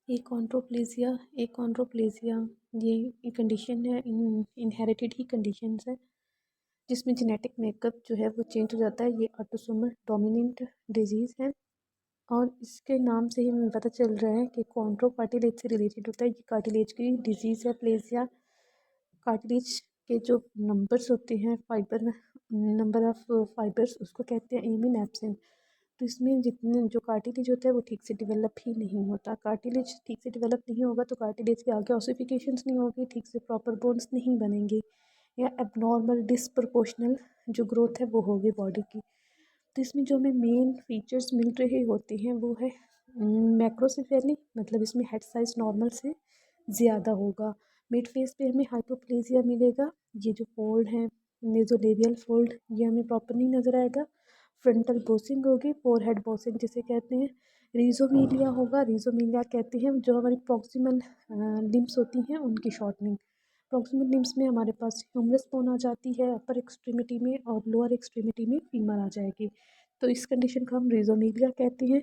एकॉन्ड्रोप्लेजिया ये कंडीशन है, इनहेरिटेड ही कंडीशंस है, जिसमें जेनेटिक मेकअप जो है वो चेंज हो जाता है। ये ऑटोसोमल डोमिनेंट डिजीज़ है और इसके नाम से ही हमें पता चल रहा है कि कॉन्ड्रो कार्टिलेज से रिलेटेड होता है। ये कार्टिलेज की डिजीज़ है प्लेजिया। कार्टिलेज के जो नंबर्स होते हैं, नंबर ऑफ फाइबर्स, उसको कहते हैं एमिन एब्सेंट। तो इसमें जितने जो कार्टिलेज होता है वो ठीक से डेवलप ही नहीं होता। कार्टिलेज ठीक से डेवलप नहीं होगा तो कार्टिलेज के आगे ऑसिफिकेशंस नहीं होगी, ठीक से प्रॉपर बोन्स नहीं बनेंगे, या एबनॉर्मल डिसप्रपोर्शनल जो ग्रोथ है वो होगी बॉडी की। तो इसमें जो हमें मेन फीचर्स मिल रहे होते हैं वो है मैक्रोसेफेली, मतलब इसमें हेड साइज नॉर्मल से ज़्यादा होगा। मिड फेस पे हमें हाइपोप्लेजिया मिलेगा। ये जो फोल्ड है, नेजोलेबियल फोल्ड, ये हमें प्रॉपर नहीं नज़र आएगा। फ्रंटल बोसिंग होगी, फोरहेड बोसिंग जिसे कहते हैं। रिजोमीलिया होगा, रिजोमीलिया कहते हैं जो हमारी प्रॉक्सिमल लिम्स होती हैं उनकी शॉर्टनिंग। प्रॉक्सिमल लिम्स में हमारे पास ह्यूमरस बोन आ जाती है अपर एक्सट्रीमिटी में, और लोअर एक्सट्रीमिटी में फीमर आ जाएगी। तो इस कंडीशन को हम रिजोमीलिया कहते हैं।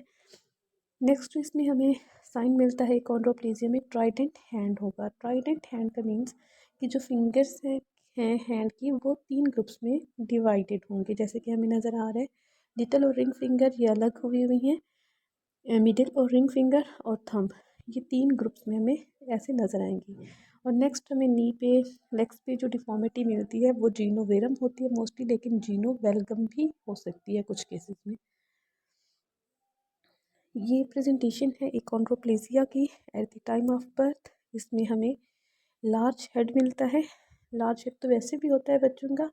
नेक्स्ट इसमें हमें साइन मिलता है कॉन्ड्रोप्लेजिया में, ट्राइडेंट हैंड होगा। ट्राइडेंट हैंड का मीन्स कि जो फिंगर्स हैं हैंड की, वो 3 ग्रुप्स में डिवाइडेड होंगे, जैसे कि हमें नज़र आ रहा है। लिटिल और रिंग फिंगर ये अलग हुई हुई हैं, मिडिल और रिंग फिंगर और थंब, ये 3 ग्रुप्स में हमें ऐसे नज़र आएंगी। और नेक्स्ट हमें नी पे, लेग्स पे जो डिफॉर्मिटी मिलती है वो जीनो वेरम होती है मोस्टली, लेकिन जीनो वेलगम भी हो सकती है कुछ केसेस में। ये प्रेजेंटेशन है एकॉन्ड्रोप्लेजिया की eight the time of birth. इसमें हमें लार्ज हेड मिलता है। लार्ज हेड तो वैसे भी होता है बच्चों का,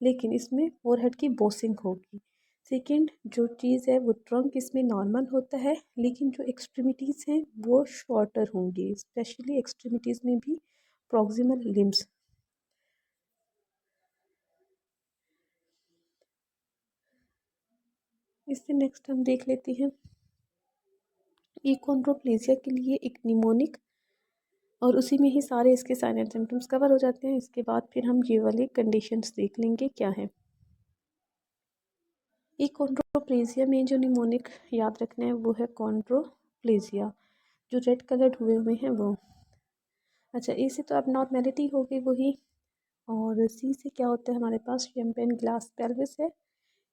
लेकिन इसमें फोरहेड की बोसिंग होगी। सेकंड जो चीज़ है वो ट्रंक इसमें नॉर्मल होता है, लेकिन जो एक्सट्रीमिटीज़ हैं वो शॉर्टर होंगी, स्पेशली एक्सट्रीमिटीज़ में भी प्रॉक्सिमल लिम्स। इससे नेक्स्ट हम देख लेते हैं एकॉन्ड्रोप्लेजिया के लिए एक निमोनिक, और उसी में ही सारे इसके साइन एंड सिम्टम्स कवर हो जाते हैं। इसके बाद फिर हम ये वाली कंडीशंस देख लेंगे क्या है। एकॉन्ड्रोप्लेजिया में जो निमोनिक याद रखना है वो है कॉन्ड्रोप्लेजिया, जो रेड कलर्ड हुए हुए हैं वो। अच्छा, ए से तो अब नॉर्मेलिटी हो गई वही, और सी से क्या होता है हमारे पास, शैम्पेन ग्लास पेल्विस है।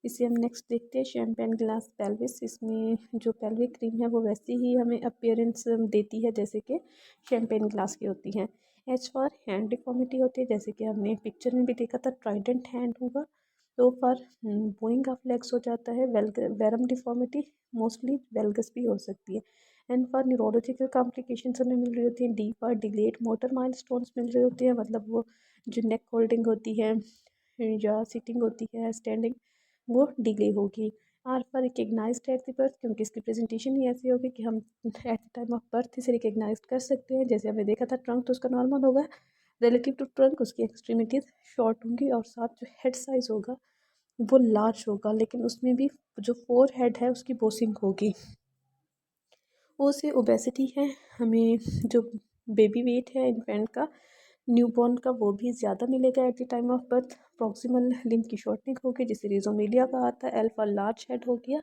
इसे हम नेक्स्ट देखते हैं, शैम्पेन ग्लास पेल्विस। इसमें जो पेल्विक क्रीम है वो वैसी ही हमें अपीयरेंस देती है जैसे कि शैम्पेन ग्लास की होती है। एच फॉर हैंड डिफॉर्मिटी होती है, जैसे कि हमने पिक्चर में भी देखा था, ट्राइडेंट हैंड होगा। तो फॉर बोइंग ऑफ लेग्स हो जाता है। वेरम डिफॉर्मिटी मोस्टली वेलगस भी हो सकती है। एंड फॉर न्यूरोलॉजिकल कॉम्प्लिकेशन हमें मिल रही होती है। D for delayed motor milestones मिल रहे होते हैं, मतलब वो जो नेक होल्डिंग होती है या सिटिंग होती है, स्टैंडिंग, वो डिले होगी। Are for recognised at the birth, क्योंकि इसकी प्रेजेंटेशन ही ऐसी होगी कि हम at the time of birth इसे रिकग्नाइज कर सकते हैं। जैसे हमने देखा था, ट्रंक तो उसका नॉर्मल होगा, रिलेटिव टू ट्रंक उसकी एक्सट्रीमिटीज शॉर्ट होंगी, और साथ जो हेड साइज होगा वो लार्ज होगा, लेकिन उसमें भी जो फोर हेड है उसकी बोसिंग होगी। वो से ओबेसिटी है, हमें जो बेबी वेट है इन्फेंट का, न्यूबॉर्न का, वो भी ज़्यादा मिलेगा eight the time of birth. Proximal limb की शॉर्टनिंग होगी जिसे रिजोमेलिया कहा आता है। एल फॉर लार्ज हेड हो गया।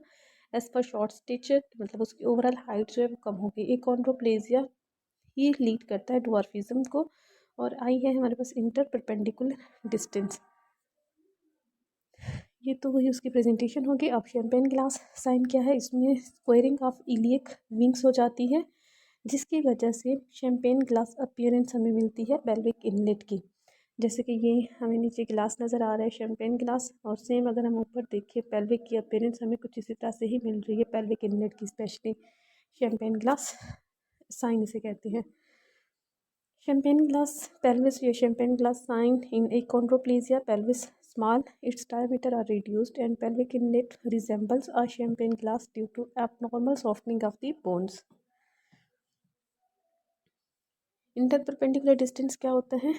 एस फॉर शॉर्ट स्टेचर, मतलब उसकी ओवरऑल हाइट जो है वो कम होगी। एकॉन्ड्रोप्लेजिया ही लीड करता है डवार्फिज्म को। और आई है हमारे पास इंटर परपेंडिकुलर डिस्टेंस। ये तो वही उसकी प्रेजेंटेशन होगी। अब शैम्पेन ग्लास साइन क्या है, इसमें स्क्वेयरिंग ऑफ इलियक विंग्स हो जाती है, जिसकी वजह से शैम्पेन ग्लास अपीयरेंस हमें मिलती है पेल्विक इनलेट की। जैसे कि ये हमें नीचे ग्लास नज़र आ रहा है शैम्पेन ग्लास, और सेम अगर हम ऊपर देखिए पेल्विक की अपीयरेंस हमें कुछ इसी तरह से ही मिल रही है पेल्विक इनलेट की, स्पेशली शैम्पेन ग्लास साइन इसे कहते हैं। शैम्पेन ग्लास pelvis या champagne glass sign in achondroplasia pelvis small, its diameter are reduced and pelvic inlet resembles a champagne glass due to abnormal softening of the bones. Interperpendicular distance क्या होता है,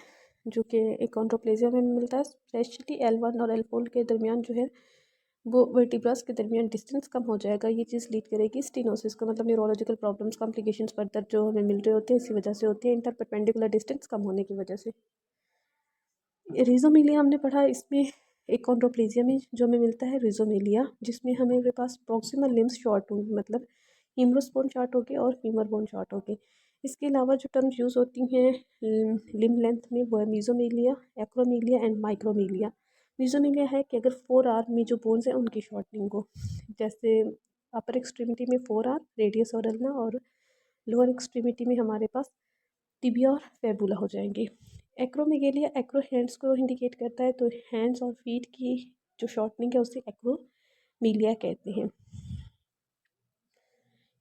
जो कि एकॉन्ड्रोप्लेजिया में मिलता है, स्पेशली L1 और L4 के दरमियान जो है वो वर्टिब्रास के दरमियान डिस्टेंस कम हो जाएगा। ये चीज़ लीड करेगी स्टीनोसिस को, मतलब न्यूरोलॉजिकल प्रॉब्लम्स कॉम्प्लिकेशंस फर्दर जो हमें मिल रहे होते हैं इसी वजह से होती है, इंटरपरपेंडिकुलर डिस्टेंस कम होने की वजह से। रिजोमेलिया हमने पढ़ा, इसमें एकॉन्ड्रोप्लेजिया में जो हमें मिलता है रिजोमेलिया, जिसमें हमें पास प्रॉक्सिमल लिम्स शॉर्ट होंगी, मतलब ह्यूमरस बोन शॉर्ट हो गया और फीमर बोन शॉर्ट हो गए। इसके अलावा जो टर्म्स यूज़ होती हैं लिम्ब लेंथ में, वो है मीजोमीलिया, एक्रोमीलिया एंड माइक्रोमीलिया। मीजोमीलिया है कि अगर 4 आर्म में जो बोन्स हैं उनकी शॉर्टनिंग हो, जैसे अपर एक्सट्रीमिटी में 4 आर्म, रेडियस और अल्ना, और लोअर एक्सट्रीमिटी में हमारे पास टिबिया और फेबुला हो जाएंगे। एक्रोमेगेलिया एक्रो हैंड्स को इंडिकेट करता है, तो हैंड्स और फीट की जो शॉर्टनिंग है उसे एक्रोमीलिया कहते हैं।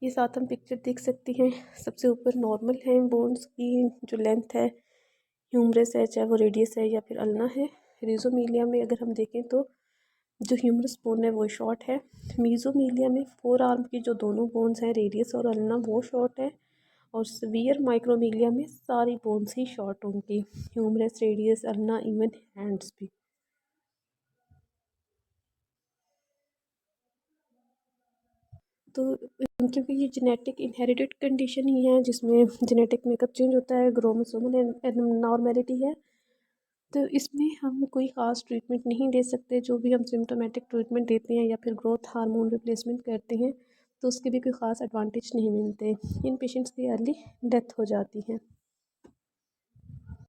ये साथ हम पिक्चर देख सकते हैं। सबसे ऊपर नॉर्मल है बोन्स की जो लेंथ है, ह्यूमरस है, चाहे वो रेडियस है या फिर अल्ना है। रिजोमीलिया में अगर हम देखें तो जो ह्यूमरस बोन है वो शॉर्ट है। मीजोमीलिया में 4 आर्म की जो दोनों बोन्स हैं, रेडियस और अल्ना, वो शॉर्ट है। और सीवियर माइक्रोमीलिया में सारी बोन्स ही शॉर्ट होंगी, humerus, radius, ulna, even hands भी। तो क्योंकि ये जेनेटिक इनहेरिटेड कंडीशन ही है जिसमें जेनेटिक मेकअप चेंज होता है, क्रोमोसोमल एबनॉर्मेलिटी है, तो इसमें हम कोई ख़ास ट्रीटमेंट नहीं दे सकते। जो भी हम सिम्टोमेटिक ट्रीटमेंट देते हैं या फिर ग्रोथ हार्मोन रिप्लेसमेंट करते हैं, तो उसके भी कोई ख़ास एडवांटेज नहीं मिलते। इन पेशेंट्स की अर्ली डेथ हो जाती है।